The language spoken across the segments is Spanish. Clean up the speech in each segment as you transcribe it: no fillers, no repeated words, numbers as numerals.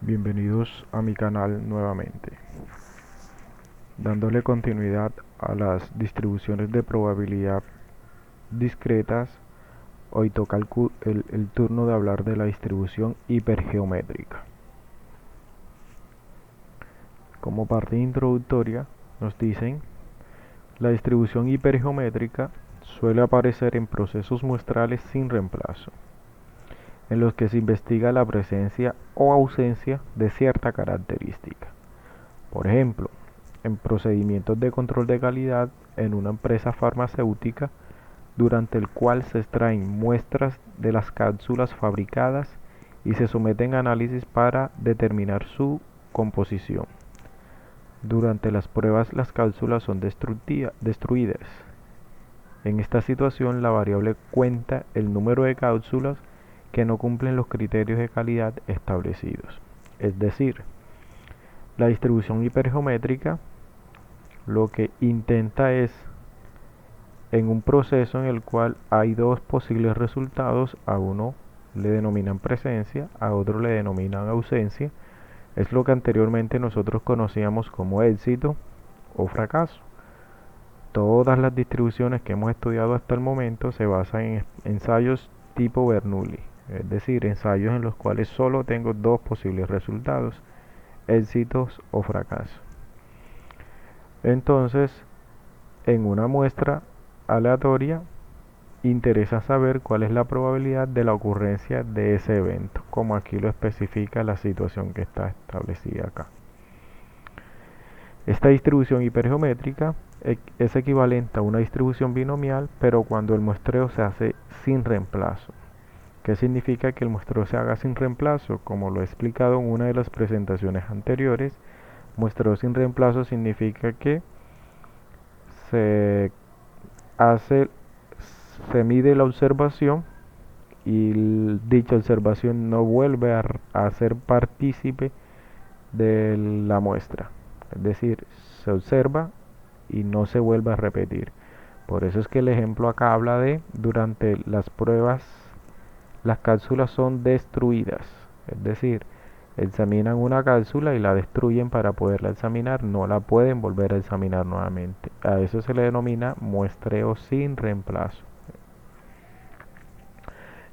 Bienvenidos a mi canal nuevamente. Dándole continuidad a las distribuciones de probabilidad discretas, hoy toca el turno de hablar de la distribución hipergeométrica. Como parte introductoria, nos dicen, la distribución hipergeométrica suele aparecer en procesos muestrales sin reemplazo, en los que se investiga la presencia o ausencia de cierta característica. Por ejemplo, en procedimientos de control de calidad en una empresa farmacéutica, durante el cual se extraen muestras de las cápsulas fabricadas y se someten a análisis para determinar su composición. Durante las pruebas las cápsulas son destruidas. En esta situación la variable cuenta el número de cápsulas que no cumplen los criterios de calidad establecidos. Es decir, la distribución hipergeométrica lo que intenta es, en un proceso en el cual hay dos posibles resultados, a uno le denominan presencia, a otro le denominan ausencia, es lo que anteriormente nosotros conocíamos como éxito o fracaso. Todas las distribuciones que hemos estudiado hasta el momento se basan en ensayos tipo Bernoulli, es decir, ensayos en los cuales solo tengo dos posibles resultados, éxitos o fracasos. Entonces, en una muestra aleatoria, interesa saber cuál es la probabilidad de la ocurrencia de ese evento, como aquí lo especifica la situación que está establecida acá. Esta distribución hipergeométrica es equivalente a una distribución binomial, pero cuando el muestreo se hace sin reemplazo. ¿Qué significa que el muestreo se haga sin reemplazo? Como lo he explicado en una de las presentaciones anteriores, muestreo sin reemplazo significa que se mide la observación y dicha observación no vuelve a ser partícipe de la muestra. Es decir, se observa y no se vuelve a repetir. Por eso es que el ejemplo acá habla de durante las pruebas las cápsulas son destruidas. Es decir, examinan una cápsula y la destruyen para poderla examinar, no la pueden volver a examinar nuevamente. A eso se le denomina muestreo sin reemplazo.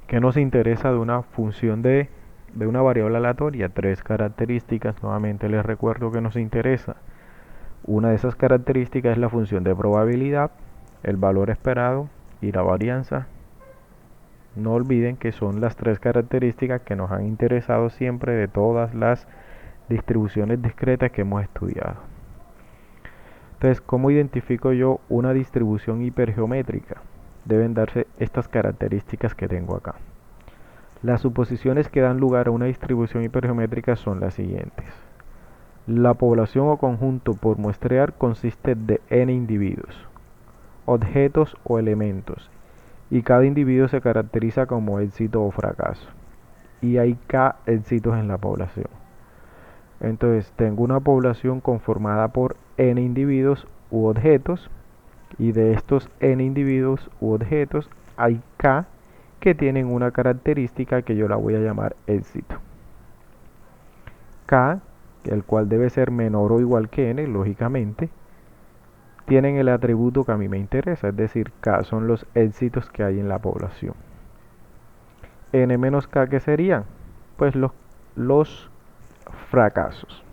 ¿Qué nos interesa de una función de una variable aleatoria? Tres características, nuevamente les recuerdo que nos interesa. Una de esas características es la función de probabilidad, el valor esperado y la varianza. No olviden que son las tres características que nos han interesado siempre de todas las distribuciones discretas que hemos estudiado. Entonces, ¿cómo identifico yo una distribución hipergeométrica? Deben darse estas características que tengo acá. Las suposiciones que dan lugar a una distribución hipergeométrica son las siguientes. La población o conjunto por muestrear consiste de n individuos, objetos o elementos, y cada individuo se caracteriza como éxito o fracaso. Y hay k éxitos en la población. Entonces tengo una población conformada por n individuos u objetos, y de estos n individuos u objetos hay k que tienen una característica que yo la voy a llamar éxito. K, el cual debe ser menor o igual que n, lógicamente, tienen el atributo que a mí me interesa, es decir, K son los éxitos que hay en la población. N menos K, ¿qué serían? Pues los fracasos.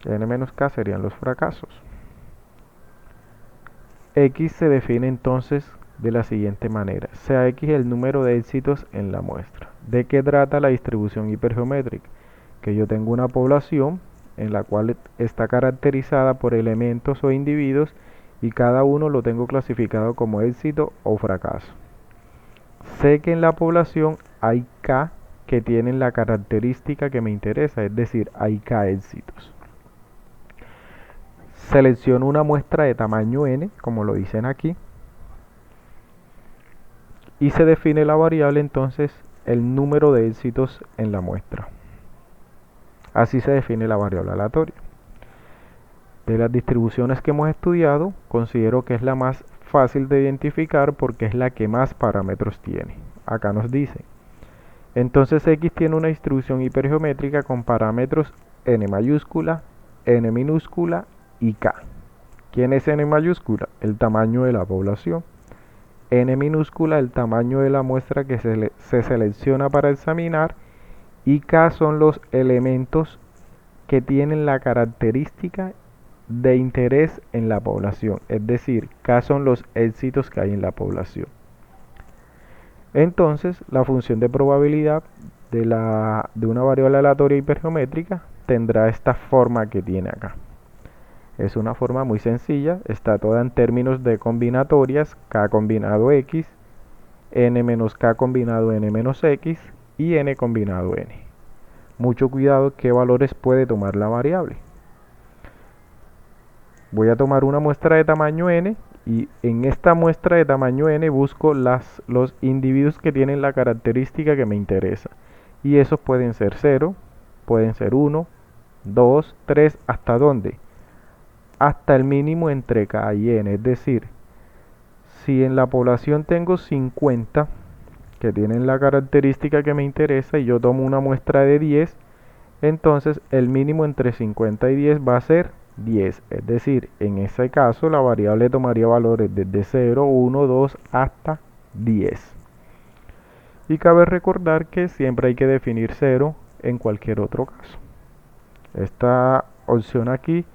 N menos K serían los fracasos. X se define entonces de la siguiente manera. Sea X el número de éxitos en la muestra. ¿De qué trata la distribución hipergeométrica? Que yo tengo una población en la cual está caracterizada por elementos o individuos y cada uno lo tengo clasificado como éxito o fracaso. Sé que en la población hay K que tienen la característica que me interesa, es decir, hay K éxitos. Selecciono una muestra de tamaño n, como lo dicen aquí, y se define la variable entonces el número de éxitos en la muestra. Así se define la variable aleatoria. De las distribuciones que hemos estudiado, considero que es la más fácil de identificar porque es la que más parámetros tiene. Acá nos dice Entonces X tiene una distribución hipergeométrica con parámetros n mayúscula, n minúscula y k. ¿Quién es n mayúscula? El tamaño de la población. N minúscula, el tamaño de la muestra que se selecciona para examinar. Y k son los elementos que tienen la característica de interés en la población. Es decir, k son los éxitos que hay en la población. Entonces, la función de probabilidad de una variable aleatoria hipergeométrica tendrá esta forma que tiene acá. Es una forma muy sencilla, está toda en términos de combinatorias, k combinado x, n menos k combinado n menos x y n combinado n. Mucho cuidado qué valores puede tomar la variable. Voy a tomar una muestra de tamaño n y en esta muestra de tamaño n busco los individuos que tienen la característica que me interesa. Y esos pueden ser 0, pueden ser 1, 2, 3, ¿hasta dónde? Hasta el mínimo entre k y n. Es decir, si en la población tengo 50 que tienen la característica que me interesa y yo tomo una muestra de 10, entonces el mínimo entre 50 y 10 va a ser 10. Es decir, en ese caso la variable tomaría valores desde 0, 1, 2 hasta 10. Y cabe recordar que siempre hay que definir 0 en cualquier otro caso. Esta opción aquí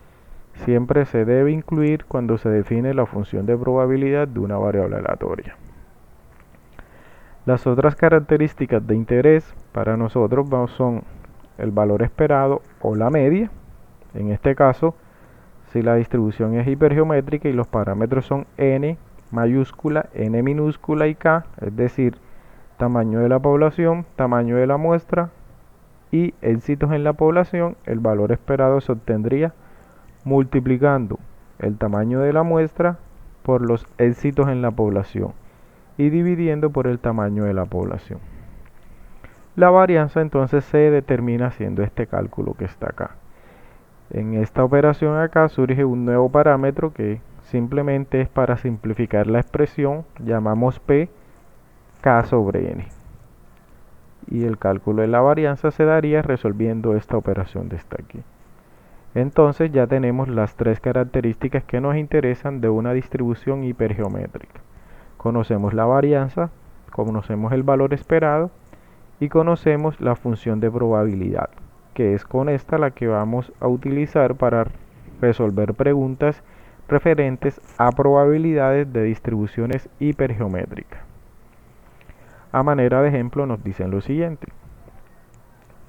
siempre se debe incluir cuando se define la función de probabilidad de una variable aleatoria. Las otras características de interés para nosotros son el valor esperado o la media. En este caso, si la distribución es hipergeométrica y los parámetros son n mayúscula, n minúscula y k, es decir, tamaño de la población, tamaño de la muestra y éxitos en la población, el valor esperado se obtendría multiplicando el tamaño de la muestra por los éxitos en la población y dividiendo por el tamaño de la población. La varianza entonces se determina haciendo este cálculo que está acá. En esta operación acá surge un nuevo parámetro que simplemente es para simplificar la expresión, llamamos P K sobre N. Y el cálculo de la varianza se daría resolviendo esta operación de esta aquí. Entonces ya tenemos las tres características que nos interesan de una distribución hipergeométrica. Conocemos la varianza, conocemos el valor esperado y conocemos la función de probabilidad, que es con esta la que vamos a utilizar para resolver preguntas referentes a probabilidades de distribuciones hipergeométricas. A manera de ejemplo nos dicen lo siguiente.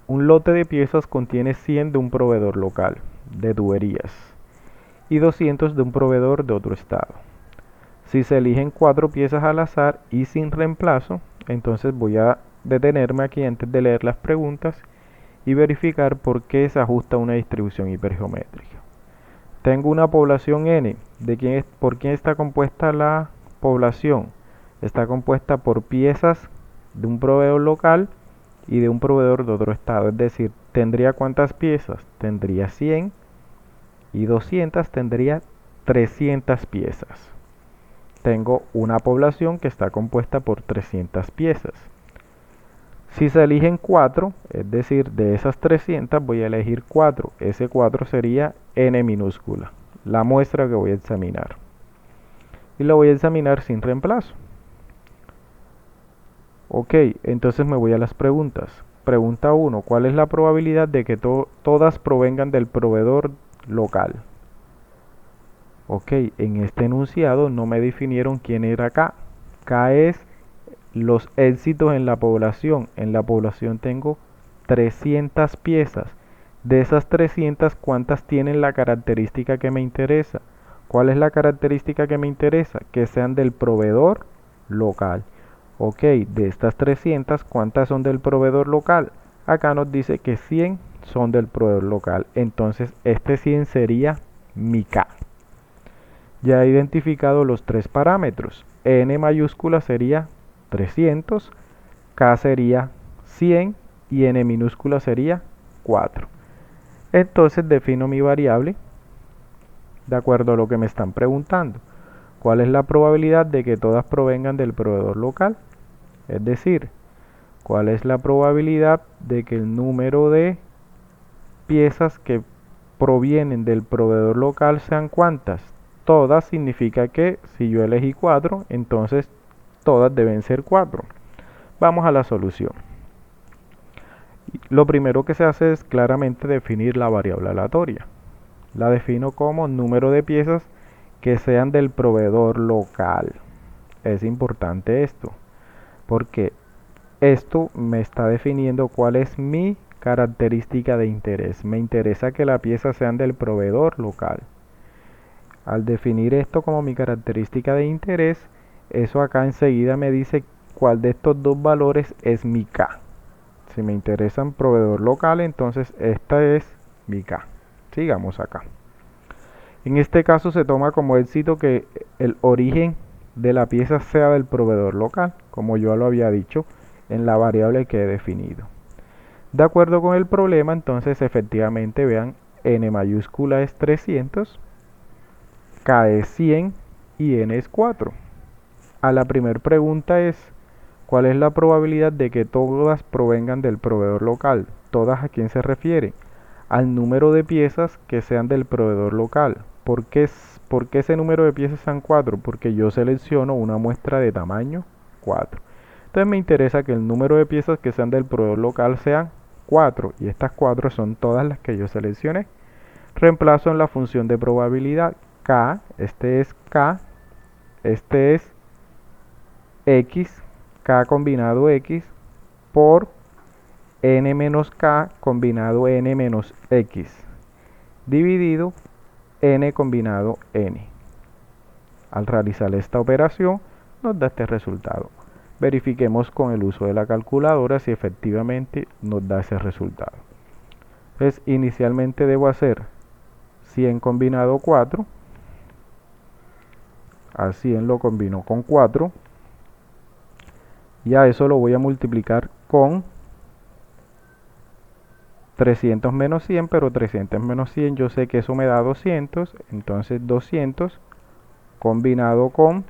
Un lote de piezas contiene 100 de un proveedor local de tuberías y 200 de un proveedor de otro estado. Si se eligen 4 piezas al azar y sin reemplazo, entonces voy a detenerme aquí antes de leer las preguntas y verificar por qué se ajusta una distribución hipergeométrica. Tengo una población n. ¿Por quién está compuesta la población? Está compuesta por piezas de un proveedor local y de un proveedor de otro estado. Es decir, ¿tendría cuántas piezas? Tendría 100 y 200 tendría 300 piezas. Tengo una población que está compuesta por 300 piezas. Si se eligen 4, es decir, de esas 300 voy a elegir 4. Ese 4 sería n minúscula, la muestra que voy a examinar. Y la voy a examinar sin reemplazo. Ok, entonces me voy a las preguntas. Pregunta 1. ¿Cuál es la probabilidad de que todas provengan del proveedor local? Ok, en este enunciado no me definieron quién era K. K es los éxitos en la población. En la población tengo 300 piezas. De esas 300, ¿cuántas tienen la característica que me interesa? ¿Cuál es la característica que me interesa? Que sean del proveedor local. Ok, de estas 300, ¿cuántas son del proveedor local? Acá nos dice que 100 son del proveedor local. Entonces, este 100 sería mi K. Ya he identificado los tres parámetros. N mayúscula sería 300, K sería 100 y N minúscula sería 4. Entonces defino mi variable de acuerdo a lo que me están preguntando. ¿Cuál es la probabilidad de que todas provengan del proveedor local? Es decir, ¿Cuál es la probabilidad de que el número de piezas que provienen del proveedor local sean cuántas? Todas significa que si yo elegí 4, entonces todas deben ser 4. Vamos a la solución. Lo primero que se hace es claramente definir la variable aleatoria. La defino como número de piezas que sean del proveedor local. Es importante esto, porque esto me está definiendo cuál es mi característica de interés. Me interesa que las piezas sean del proveedor local. Al definir esto como mi característica de interés, eso acá enseguida me dice cuál de estos dos valores es mi K. Si me interesa un proveedor local, entonces esta es mi K. Sigamos acá. En este caso se toma como éxito que el origen de la pieza sea del proveedor local, como yo lo había dicho en la variable que he definido. De acuerdo con el problema, entonces efectivamente vean, n mayúscula es 300, K es 100 y n es 4. A la primera pregunta es, ¿cuál es la probabilidad de que todas provengan del proveedor local? ¿Todas a quién se refiere? Al número de piezas que sean del proveedor local. ¿Por qué ese número de piezas sean 4? Porque yo selecciono una muestra de tamaño 4. Entonces me interesa que el número de piezas que sean del proveedor local sean 4. Y estas 4 son todas las que yo seleccioné. Reemplazo en la función de probabilidad. K, este es K, este es X, K combinado X, por n menos K combinado n menos X, dividido n combinado n. Al realizar esta operación nos da este resultado. Verifiquemos con el uso de la calculadora si efectivamente nos da ese resultado. Entonces inicialmente debo hacer 100 combinado 4. A 100 lo combino con 4. Y a eso lo voy a multiplicar con 300 menos 100, pero 300 menos 100 yo sé que eso me da 200, entonces 200 combinado con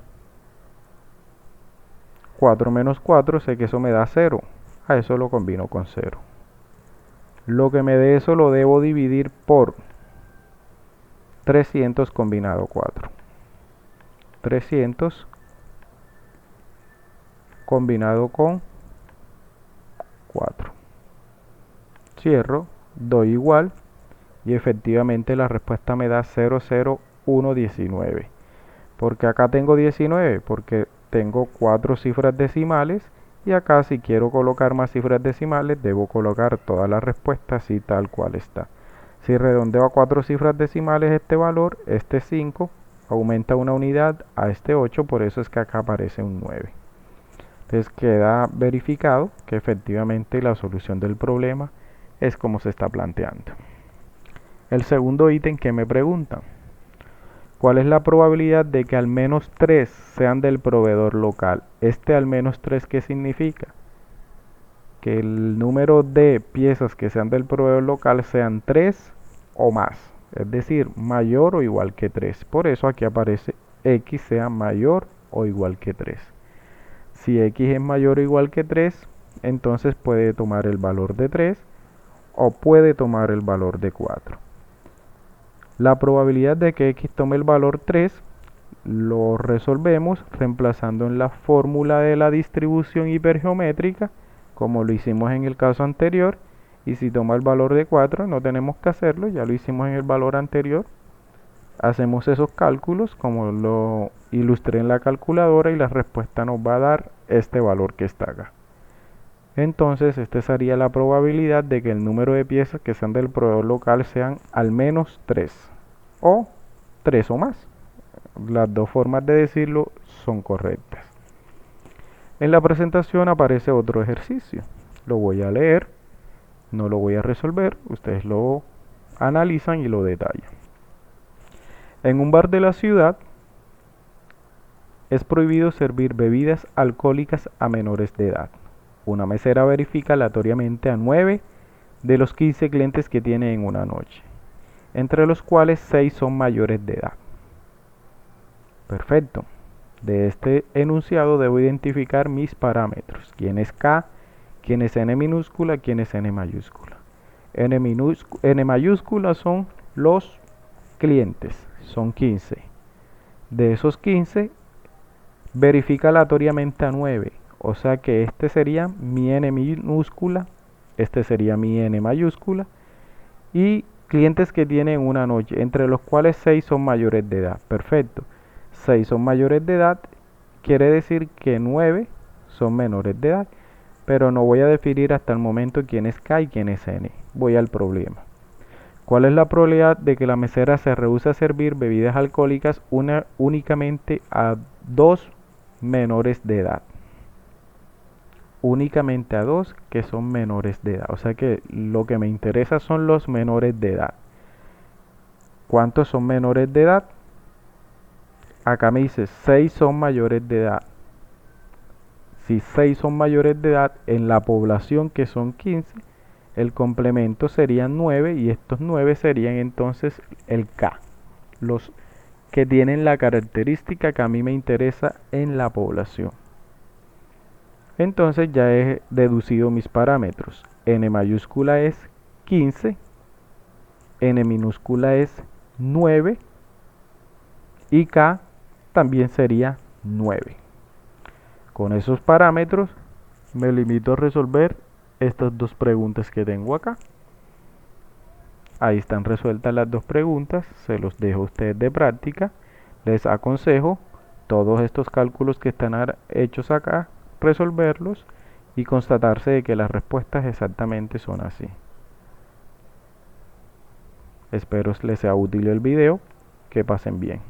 4 menos 4, sé que eso me da 0, a eso lo combino con 0. Lo que me dé eso lo debo dividir por 300 combinado 4. 300 combinado con 4. Cierro, doy igual y efectivamente la respuesta me da 00119. ¿Por qué acá tengo 19? Porque tengo 4 cifras decimales y acá si quiero colocar más cifras decimales debo colocar todas las respuestas así tal cual está. Si redondeo a 4 cifras decimales este valor, este 5 aumenta una unidad a este 8, por eso es que acá aparece un 9. Entonces queda verificado que efectivamente la solución del problema es como se está planteando. El segundo ítem que me preguntan, ¿cuál es la probabilidad de que al menos 3 sean del proveedor local? Este al menos 3, ¿qué significa? Que el número de piezas que sean del proveedor local sean 3 o más, es decir, mayor o igual que 3. Por eso aquí aparece X sea mayor o igual que 3. Si X es mayor o igual que 3, entonces puede tomar el valor de 3 o puede tomar el valor de 4. La probabilidad de que X tome el valor 3 lo resolvemos reemplazando en la fórmula de la distribución hipergeométrica, como lo hicimos en el caso anterior, y si toma el valor de 4 no tenemos que hacerlo, ya lo hicimos en el valor anterior. Hacemos esos cálculos como lo ilustré en la calculadora y la respuesta nos va a dar este valor que está acá. Entonces, esta sería la probabilidad de que el número de piezas que sean del proveedor local sean al menos 3 o 3 o más. Las dos formas de decirlo son correctas. En la presentación aparece otro ejercicio. Lo voy a leer, no lo voy a resolver, ustedes lo analizan y lo detallan. En un bar de la ciudad es prohibido servir bebidas alcohólicas a menores de edad. Una mesera verifica aleatoriamente a 9 de los 15 clientes que tiene en una noche, entre los cuales 6 son mayores de edad. Perfecto. De este enunciado debo identificar mis parámetros. ¿Quién es K? quién es n minúscula, quién es n mayúscula. N mayúscula son los clientes, son 15. De esos 15, verifica aleatoriamente a 9. O sea que este sería mi n minúscula, este sería mi n mayúscula. Y clientes que tienen una noche, entre los cuales 6 son mayores de edad. Perfecto. 6 son mayores de edad, quiere decir que 9 son menores de edad. Pero no voy a definir hasta el momento quién es K y quién es N. Voy al problema. ¿Cuál es la probabilidad de que la mesera se rehúse a servir bebidas alcohólicas únicamente a 2 menores de edad? Únicamente a 2 que son menores de edad. O sea que lo que me interesa son los menores de edad. ¿Cuántos son menores de edad? Acá me dice 6 son mayores de edad. Si 6 son mayores de edad en la población que son 15, el complemento serían 9 y estos 9 serían entonces el K. Los que tienen la característica que a mí me interesa en la población. Entonces ya he deducido mis parámetros. N mayúscula es 15, N minúscula es 9 y K también sería 9. Con esos parámetros me limito a resolver estas dos preguntas que tengo acá. Ahí están resueltas las dos preguntas, se los dejo a ustedes de práctica. Les aconsejo todos estos cálculos que están hechos acá, resolverlos y constatarse de que las respuestas exactamente son así. Espero les sea útil el video, que pasen bien.